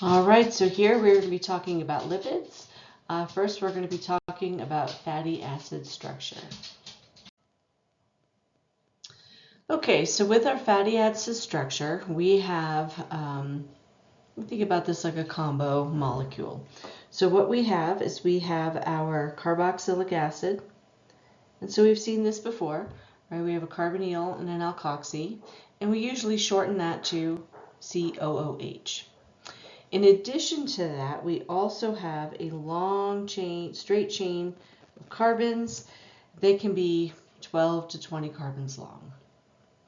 All right, so here we're going to be talking about lipids. First, we're going to be talking about fatty acid structure. Okay, so with our fatty acid structure, we have, think about this like a combo molecule. So what we have is we have our carboxylic acid, and so we've seen this before, right? We have a carbonyl and an alkoxy, and we usually shorten that to COOH. In addition to that, we also have a long chain, straight chain of carbons. They can be 12 to 20 carbons long.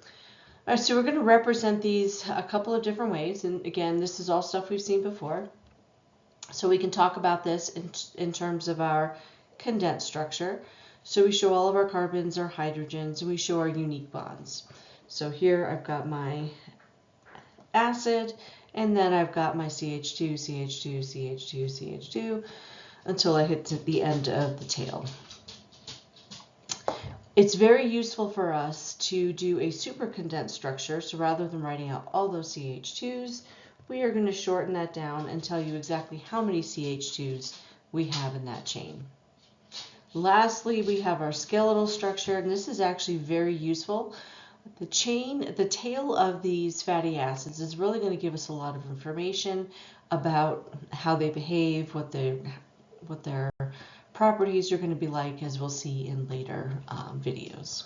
All right, so we're going to represent these a couple of different ways. And again, this is all stuff we've seen before. So we can talk about this in terms of our condensed structure. So we show all of our carbons, our hydrogens, and we show our unique bonds. So here I've got my acid, and then I've got my CH2, CH2, CH2, CH2, until I hit to the end of the tail. It's very useful for us to do a super condensed structure, so rather than writing out all those CH2s, we are going to shorten that down and tell you exactly how many CH2s we have in that chain. Lastly, we have our skeletal structure, and this is actually very useful. The tail of these fatty acids is really going to give us a lot of information about how they behave, what their properties are going to be like, as we'll see in later videos.